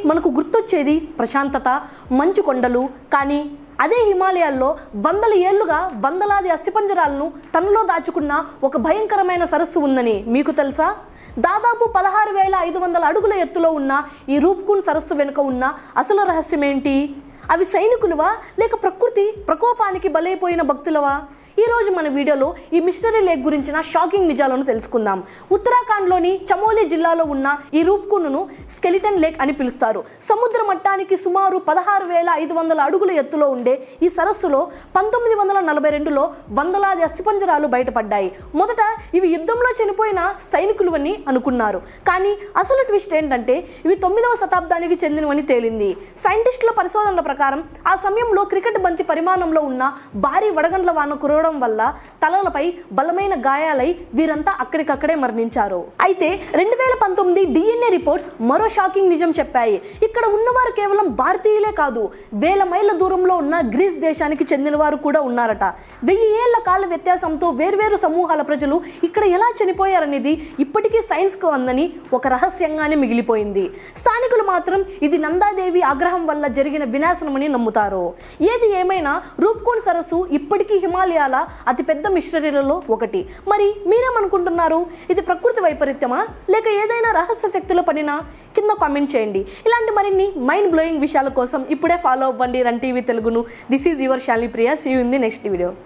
మనకు గుర్తొచ్చేది ప్రశాంతత, మంచు కొండలు. కానీ అదే హిమాలయాల్లో వందల ఏళ్లుగా వందలాది అస్థిపంజరాలను తనలో దాచుకున్న ఒక భయంకరమైన సరస్సు ఉందని మీకు తెలుసా? దాదాపు 16,500 అడుగుల ఎత్తులో ఉన్న ఈ రూప్కుండ్ సరస్సు వెనుక ఉన్న అసలు రహస్యం ఏంటి? అవి సైనికులువా లేక ప్రకృతి ప్రకోపానికి బలైపోయిన భక్తులవా? ఈ రోజు మన వీడియోలో ఈ మిస్టరీ లేక్ గురించిన షాకింగ్ నిజాలను తెలుసుకుందాం. ఉత్తరాఖండ్లోని చమోలి జిల్లాలో ఉన్న ఈ రూప్కుండ్ను స్కెలిటన్ లేక్ అని పిలుస్తారు. సముద్ర మట్టానికి సుమారు 16,500 అడుగుల ఎత్తులో ఉండే ఈ సరస్సులో 1942లో వందలాది అస్థిపంజరాలు బయటపడ్డాయి. మొదట ఇవి యుద్ధంలో చనిపోయిన సైనికులువని అనుకున్నారు. కానీ అసలు ట్విస్ట్ ఏంటంటే ఇవి 9వ శతాబ్దానికి చెందినవని తేలింది. సైంటిస్టుల పరిశోధనల ప్రకారం ఆ సమయంలో క్రికెట్ బంతి పరిమాణంలో ఉన్న భారీ వడగండ్ల వాన కురవడం వల్ల తలలపై బలమైన గాయాలై వీరంతా అక్కడికక్కడే మరణించారు. అయితే 2019 DNA రిపోర్ట్స్ మరో షాకింగ్ నిజం చెప్పాయి. ఇక్కడ ఉన్నవారు కేవలం భారతీయులే కాదు, వేల మైళ్ళ దూరంలో ఉన్న గ్రీస్ దేశానికి చెందిన వారు కూడా ఉన్నారట. 1000 ఏళ్ల కాల వ్యత్యాసంతో వేర్వేరు సమూహాల ప్రజలు ఇక్కడ ఎలా చనిపోయారనేది ఇప్పటికీ సైన్స్ కు అందని ఒక రహస్యంగానే మిగిలిపోయింది. స్థానికులు మాత్రం ఇది నందాదేవి ఆగ్రహం వల్ల జరిగిన వినాశనమని నమ్ముతారు. ఏది ఏమైనా రూప్కుండ్ సరస్సు ఇప్పటికీ హిమాలయాల అతిపెద్ద మిస్టరీలలో ఒకటి. మరి మీరేమనుకుంటున్నారు? ఇది ప్రకృతి వైపరీత్యమా లేక ఏదైనా రహస్య శక్తుల పనినా? కింద కామెంట్ చేయండి. ఇలాంటి మరిన్ని మైండ్ బ్లోయింగ్ విషయాల కోసం ఇప్పుడే ఫాలో అవ్వండి రన్ టీవీ తెలుగును. This is your Shalini Priya. See you in the next video.